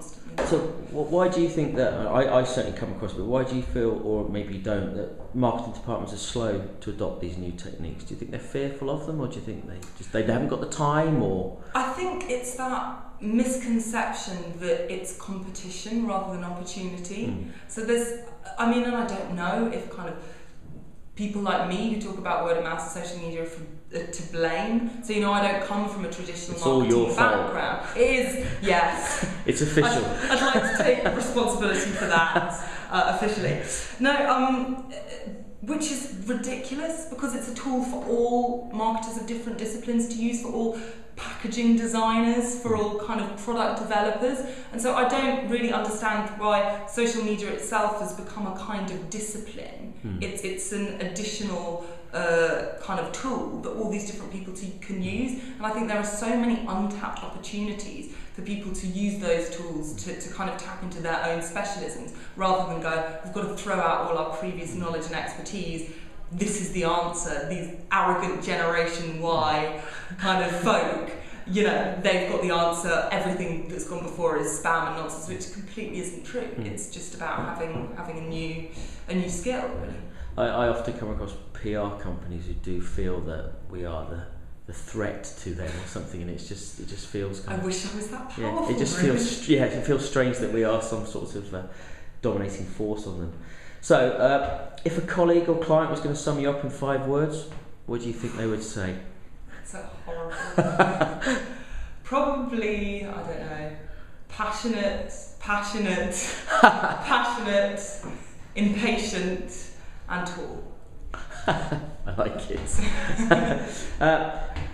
constantly. So why do you think that, I certainly come across it, but why do you feel, or maybe you don't, that marketing departments are slow to adopt these new techniques? Do you think they're fearful of them, or do you think they haven't got the time, or? I think it's that misconception that it's competition rather than opportunity. So and I don't know if kind of people like me who talk about word of mouth and social media are to blame. So I don't come from a traditional marketing background. It is, yes. It's official. I'd like to take responsibility for that officially. No, which is ridiculous, because it's a tool for all marketers of different disciplines to use, for all packaging designers, for all kind of product developers. And so I don't really understand why social media itself has become a kind of discipline. It's an additional kind of tool that all these different people can use, and I think there are so many untapped opportunities for people to use those tools to kind of tap into their own specialisms, rather than go, we've got to throw out all our previous knowledge and expertise, this is the answer, these arrogant Generation Y kind of folk, they've got the answer, everything that's gone before is spam and nonsense, which completely isn't true. It's just about having a new skill, really. I often come across PR companies who do feel that we are the threat to them or something, and it just feels kind I wish I was that powerful. Yeah, it just feels it feels strange that we are some sort of dominating force on them. So, if a colleague or client was going to sum you up in 5 words, what do you think they would say? It's a horrible. Probably, I don't know, passionate, impatient, and tall. I like it.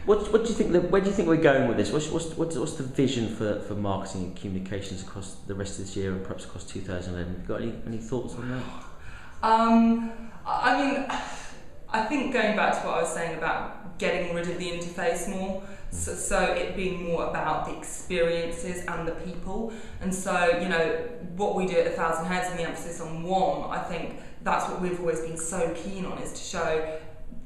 What do you think? Where do you think we're going with this? What's the vision for marketing and communications across the rest of this year and perhaps across 2011? Have you got any thoughts on that? I think going back to what I was saying about getting rid of the interface more, so it being more about the experiences and the people. And so, what we do at 1,000 Heads and the emphasis on WOM, I think that's what we've always been so keen on, is to show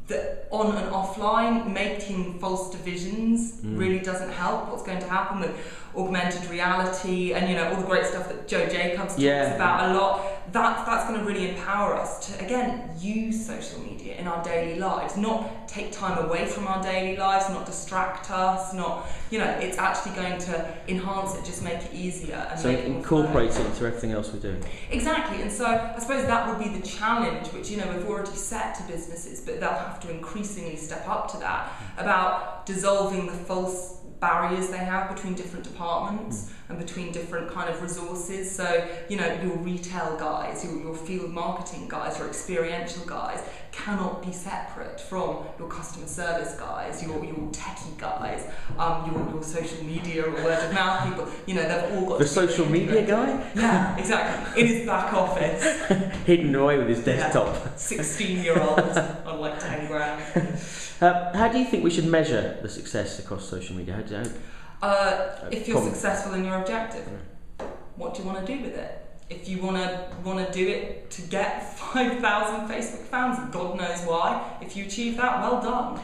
that on and offline, making false divisions really doesn't help. What's going to happen with augmented reality and all the great stuff that Joe Jacobs talks about a lot, that's going to really empower us to, again, use social media in our daily lives, not take time away from our daily lives, not distract us, not, it's actually going to enhance it, just make it easier. And so incorporate it into everything else we're doing. Exactly, and so I suppose that would be the challenge, which, we've already set to businesses, but they'll have to increasingly step up to that, about dissolving the false barriers they have between different departments and between different kind of resources. So, your retail guys, your field marketing guys, your experiential guys cannot be separate from your customer service guys, your techie guys, your social media or word of mouth people. They've all got the social media guy? Yeah, exactly. In his back office. Hidden away with his desktop. 16-year-old on like 10 grand. How do you think we should measure the success across social media? If you're successful in your objective, what do you want to do with it? If you want to do it to get 5,000 Facebook fans, God knows why. If you achieve that, well done.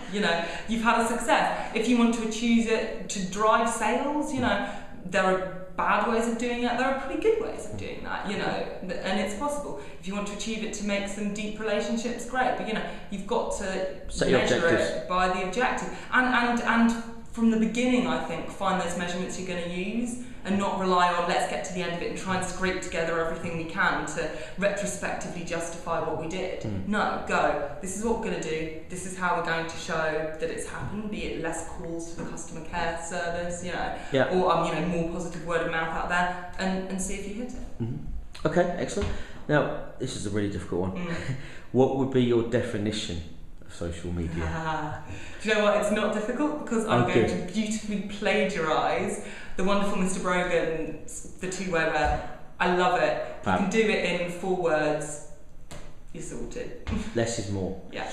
You've had a success. If you want to achieve it to drive sales, there are bad ways of doing it. There are pretty good ways of doing that, and it's possible. If you want to achieve it to make some deep relationships, great. But you've got to measure it by the objective, and from the beginning, I think, find those measurements you're going to use, and not rely on let's get to the end of it and try and scrape together everything we can to retrospectively justify what we did. No, go. This is what we're going to do. This is how we're going to show that it's happened. Be it less calls to the customer care service, or more positive word of mouth out there, and see if you hit it. Okay, excellent. Now, this is a really difficult one. What would be your definition of social media? Do you know what? It's not difficult, because I'm going to beautifully plagiarise the wonderful Mr. Brogan's The Two-Way Web. I love it. You can do it in 4 words. You're sorted. Less is more. Yeah.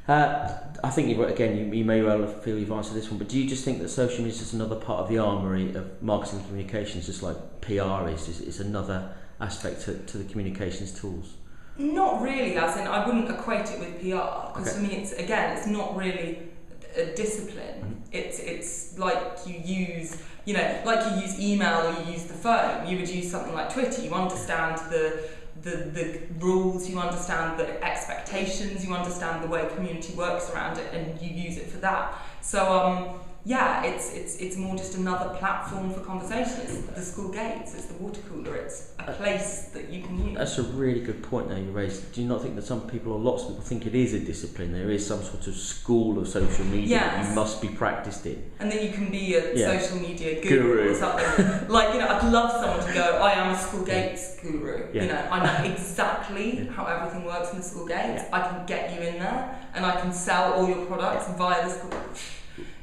I think you may well feel you've answered this one, but do you just think that social media is just another part of the armoury of marketing and communications, just like PR is? It's another aspect to the communications tools? Not really, as in I wouldn't equate it with PR, because for me it's not really. a discipline. It's like you use, like you use email or you use the phone. You would use something like Twitter. You understand the rules, you understand the expectations, you understand the way community works around it, and you use it for that. So it's more just another platform for conversation. It's the school gates, it's the water cooler, it's a place that you can use. That's a really good point now you raised. Do you not think that some people, or lots of people, think it is a discipline? There is some sort of school of social media that you must be practiced in. And then you can be a social media guru or something. I'd love someone to go, I am a school gates guru. I know exactly how everything works in the school gates. I can get you in there and I can sell all your products via the school.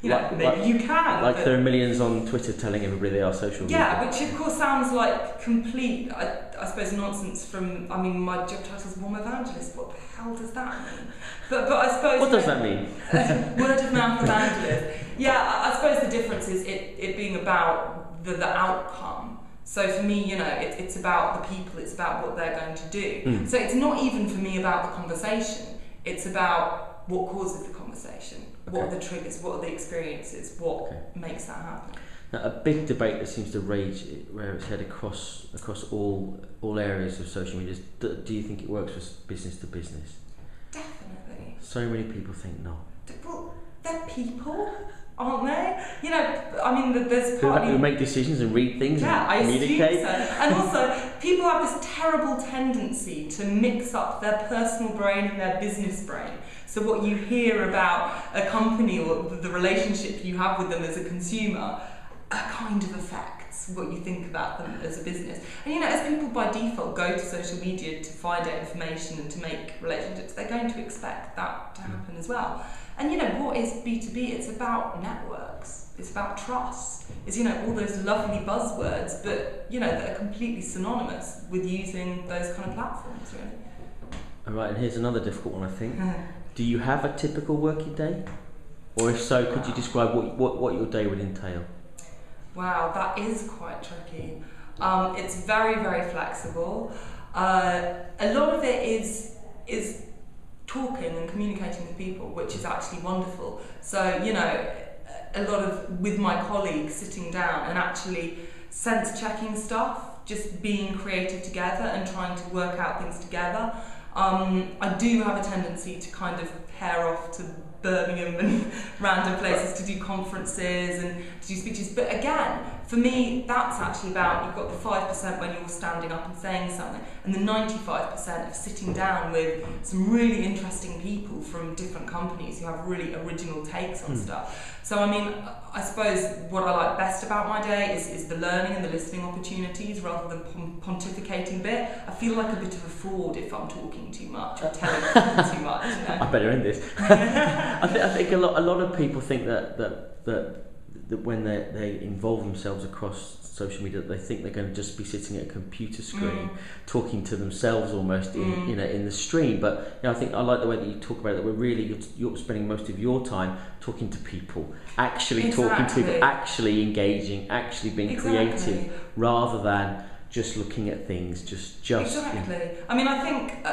Maybe you can. Like there are millions on Twitter telling everybody they are social media. Yeah, which of course sounds like complete, I suppose, nonsense from, my job title is warm evangelist. What the hell does that mean? But I suppose... What does that mean? Word of mouth evangelist. Yeah, I suppose the difference is it being about the outcome. So for me, it's about the people, it's about what they're going to do. So it's not even for me about the conversation, it's about what causes the conversation. What are the triggers? What are the experiences? What makes that happen? Now, a big debate that seems to rage where it's head across all areas of social media is, do you think it works for business to business? Definitely. So many people think no. Well, they're people, aren't they? There's partly... Who make decisions and read things and communicate. I assume so. And also, people have this terrible tendency to mix up their personal brain and their business brain. So what you hear about a company or the relationship you have with them as a consumer kind of affects what you think about them as a business. And as people by default go to social media to find out information and to make relationships, they're going to expect that to happen as well. And what is B2B? It's about networks. It's about trust. It's all those lovely buzzwords, but that are completely synonymous with using those kind of platforms, really. All right, and here's another difficult one, I think. Do you have a typical working day? Or if so, could you describe what your day would entail? Wow, that is quite tricky. It's very, very flexible. A lot of it is talking and communicating with people, which is actually wonderful. So, a lot of, with my colleagues, sitting down and actually sense checking stuff, just being creative together and trying to work out things together. I do have a tendency to kind of pair off to Birmingham and random places to do conferences and to do speeches. But again, for me, that's actually about, you've got the 5% when you're standing up and saying something, and the 95% of sitting down with some really interesting people from different companies who have really original takes on stuff. So I suppose what I like best about my day is the learning and the listening opportunities rather than pontificating bit. I feel like a bit of a fraud if I'm talking too much or telling people too much. I better end this. I think a lot of people think that when they involve themselves across social media, they think they're going to just be sitting at a computer screen, talking to themselves almost in the stream. But I think I like the way that you talk about it. That you're spending most of your time talking to people, actually talking to people, actually engaging, actually being creative, rather than just looking at things, just exactly. I think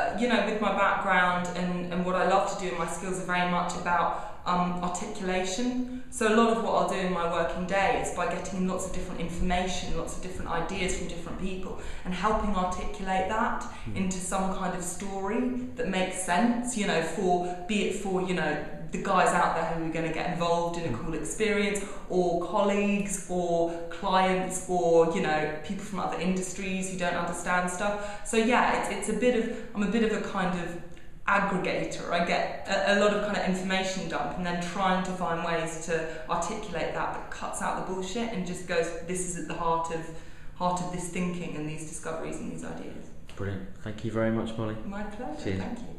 with my background and what I love to do, and my skills are very much about articulation. So a lot of what I'll do in my working day is by getting lots of different information, lots of different ideas from different people, and helping articulate that into some kind of story that makes sense. For the guys out there who are going to get involved in a cool experience, or colleagues, or clients, or people from other industries who don't understand stuff. So I'm a bit of a kind of aggregator. I get a lot of kind of information dump and then trying to find ways to articulate that cuts out the bullshit and just goes, this is at the heart of this thinking and these discoveries and these ideas. Brilliant. Thank you very much, Molly. My pleasure. Cheers. Thank you.